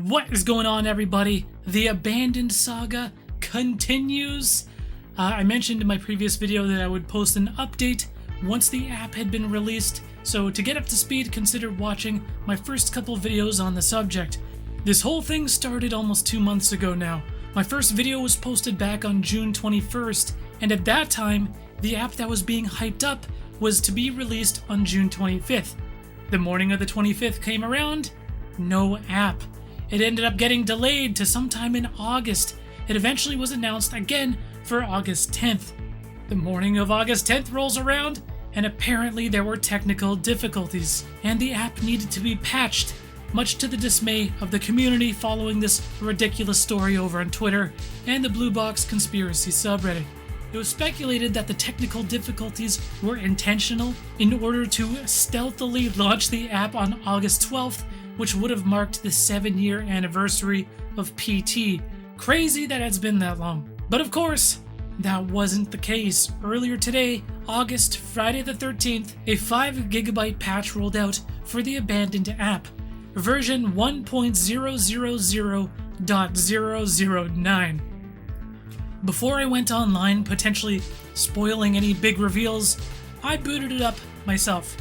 What is going on, everybody? The Abandoned Saga continues. I mentioned in my previous video that I would post an update once the app had been released, so to get up to speed, consider watching my first couple videos on the subject. This whole thing started almost 2 months ago now. My first video was posted back on June 21st, and at that time, the app that was being hyped up was to be released on June 25th. The morning of the 25th came around, no app. It ended up getting delayed to sometime in August. It eventually was announced again for August 10th. The morning of August 10th rolls around, and apparently there were technical difficulties, and the app needed to be patched, much to the dismay of the community following this ridiculous story over on Twitter and the Blue Box Conspiracy subreddit. It was speculated that the technical difficulties were intentional in order to stealthily launch the app on August 12th, which would have marked the 7-year anniversary of PT. Crazy that it's been that long. But of course, that wasn't the case. Earlier today, Friday the 13th, a 5GB patch rolled out for the Abandoned app, version 1.000.009. Before I went online, potentially spoiling any big reveals, I booted it up myself.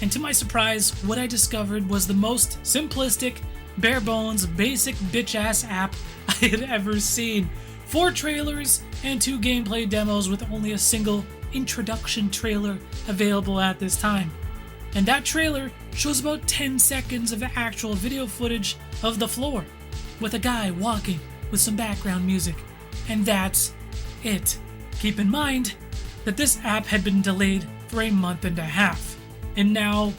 And to my surprise, what I discovered was the most simplistic, bare bones, basic bitch-ass app I had ever seen. 4 trailers and 2 gameplay demos with only a single introduction trailer available at this time. And that trailer shows about 10 seconds of actual video footage of the floor, with a guy walking with some background music. And that's it. Keep in mind that this app had been delayed for a month and a half. And now,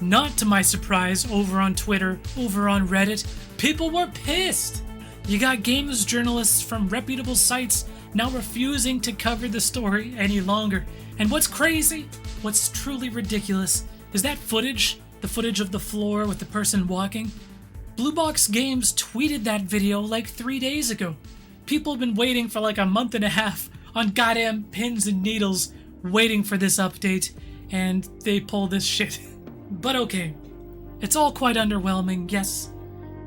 not to my surprise, over on Twitter, over on Reddit, people were pissed. You got games journalists from reputable sites now refusing to cover the story any longer. And what's crazy, what's truly ridiculous, is that footage, the footage of the floor with the person walking. Blue Box Games tweeted that video like 3 days ago. People have been waiting for like a month and a half on goddamn pins and needles, waiting for this update, and they pull this shit. But okay, it's all quite underwhelming, yes.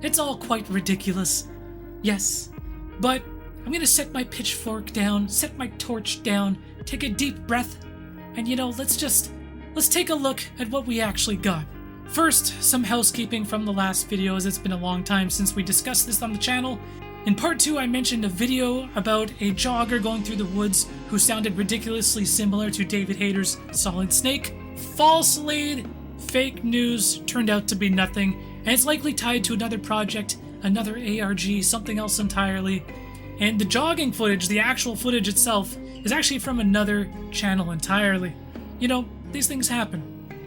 It's all quite ridiculous, yes. But I'm gonna set my pitchfork down, set my torch down, take a deep breath, and let's take a look at what we actually got. First, some housekeeping from the last video, as it's been a long time since we discussed this on the channel. In part 2, I mentioned a video about a jogger going through the woods who sounded ridiculously similar to David Hayter's Solid Snake. False lead, fake news, turned out to be nothing, and it's likely tied to another project, another ARG, something else entirely. And the jogging footage, the actual footage itself, is actually from another channel entirely. These things happen.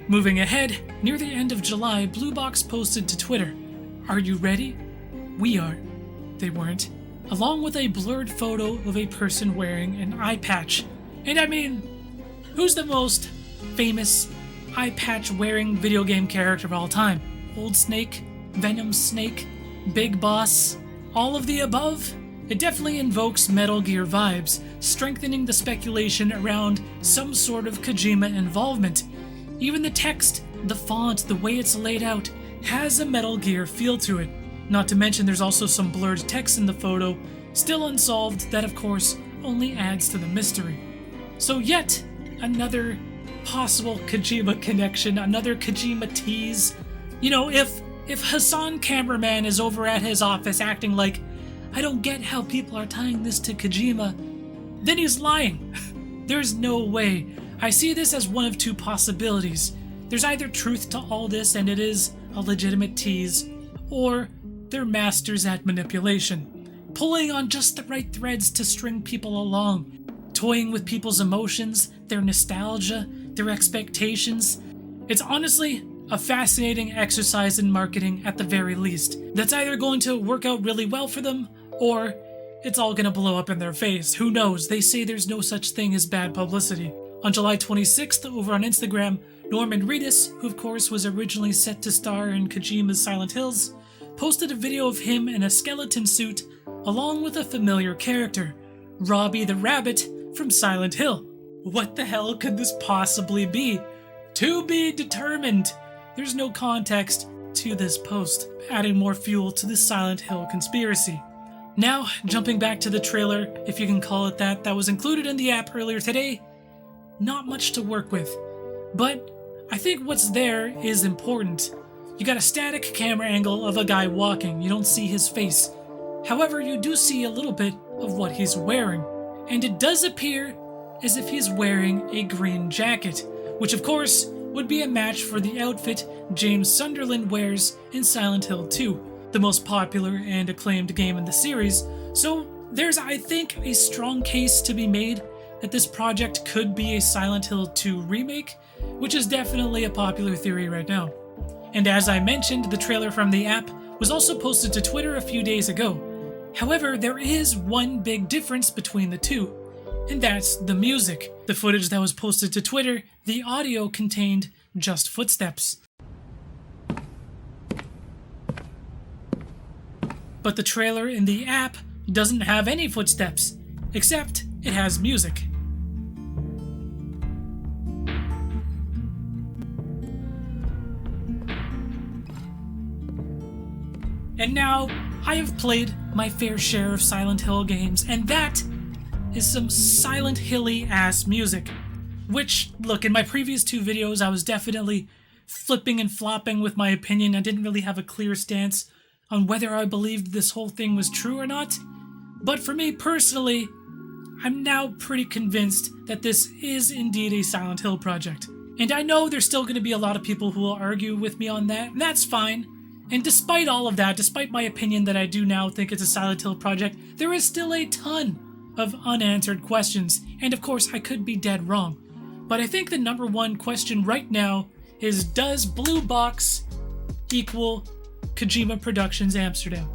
Moving ahead, near the end of July, Blue Box posted to Twitter, "Are you ready? We are." They weren't. Along with a blurred photo of a person wearing an eye patch. And I mean, who's the most famous eye patch wearing video game character of all time? Old Snake? Venom Snake? Big Boss? All of the above? It definitely invokes Metal Gear vibes, strengthening the speculation around some sort of Kojima involvement. Even the text, the font, the way it's laid out, has a Metal Gear feel to it. Not to mention there's also some blurred text in the photo, still unsolved, that of course only adds to the mystery. So yet another possible Kojima connection, another Kojima tease. If Hassan Cameraman is over at his office acting like, "I don't get how people are tying this to Kojima," then he's lying. There's no way. I see this as one of 2 possibilities. There's either truth to all this and it is a legitimate tease, or they're masters at manipulation, pulling on just the right threads to string people along, toying with people's emotions, their nostalgia, their expectations. It's honestly a fascinating exercise in marketing at the very least, that's either going to work out really well for them, or it's all gonna blow up in their face. Who knows? They say there's no such thing as bad publicity. On July 26th, over on Instagram, Norman Reedus, who of course was originally set to star in Kojima's Silent Hills, posted a video of him in a skeleton suit along with a familiar character, Robbie the Rabbit from Silent Hill. What the hell could this possibly be? To be determined. There's no context to this post, adding more fuel to the Silent Hill conspiracy. Now, jumping back to the trailer, if you can call it that, that was included in the app earlier today, not much to work with. But I think what's there is important. You got a static camera angle of a guy walking, you don't see his face. However, you do see a little bit of what he's wearing, and it does appear as if he's wearing a green jacket, which of course would be a match for the outfit James Sunderland wears in Silent Hill 2, the most popular and acclaimed game in the series. So there's, I think, a strong case to be made that this project could be a Silent Hill 2 remake, which is definitely a popular theory right now. And as I mentioned, the trailer from the app was also posted to Twitter a few days ago. However, there is one big difference between the two, and that's the music. The footage that was posted to Twitter, the audio contained just footsteps. But the trailer in the app doesn't have any footsteps, except it has music. And now, I have played my fair share of Silent Hill games, and that is some Silent Hilly ass music. Which, look, in my previous 2 videos I was definitely flipping and flopping with my opinion. I didn't really have a clear stance on whether I believed this whole thing was true or not. But for me personally, I'm now pretty convinced that this is indeed a Silent Hill project. And I know there's still going to be a lot of people who will argue with me on that, and that's fine. And despite all of that, despite my opinion that I do now think it's a Silent Hill project, there is still a ton of unanswered questions, and of course I could be dead wrong. But I think the number one question right now is, does Blue Box equal Kojima Productions Amsterdam?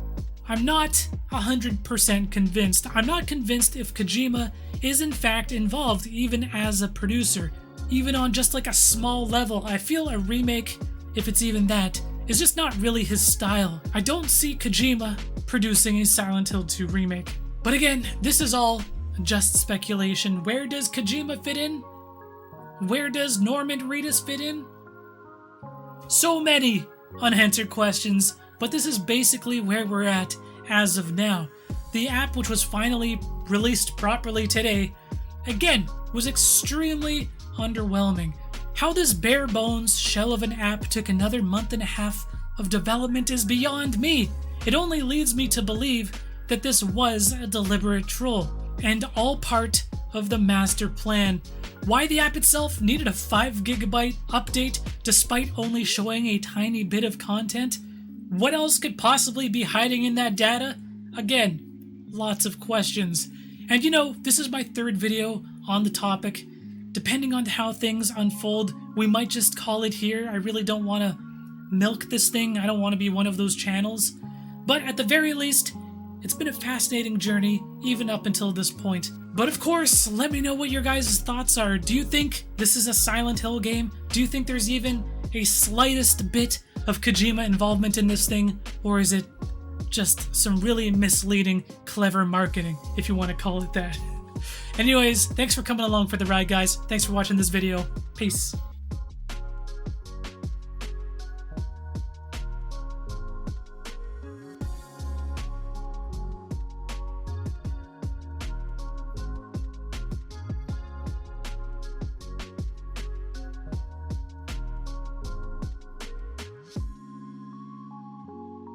I'm not 100% convinced. I'm not convinced if Kojima is in fact involved, even as a producer. Even on just like a small level, I feel a remake, if it's even that, is just not really his style. I don't see Kojima producing a Silent Hill 2 remake. But again, this is all just speculation. Where does Kojima fit in? Where does Norman Reedus fit in? So many unanswered questions, but this is basically where we're at as of now. The app, which was finally released properly today, again, was extremely underwhelming. How this bare bones shell of an app took another month and a half of development is beyond me. It only leads me to believe that this was a deliberate troll, and all part of the master plan. Why the app itself needed a 5 GB update despite only showing a tiny bit of content? What else could possibly be hiding in that data? Again, lots of questions. And you know, this is my 3rd video on the topic. Depending on how things unfold, we might just call it here. I really don't want to milk this thing. I don't want to be one of those channels. But at the very least, it's been a fascinating journey, even up until this point. But of course, let me know what your guys' thoughts are. Do you think this is a Silent Hill game? Do you think there's even a slightest bit of Kojima involvement in this thing? Or is it just some really misleading, clever marketing, if you want to call it that? Anyways, thanks for coming along for the ride, guys. Thanks for watching this video. Peace.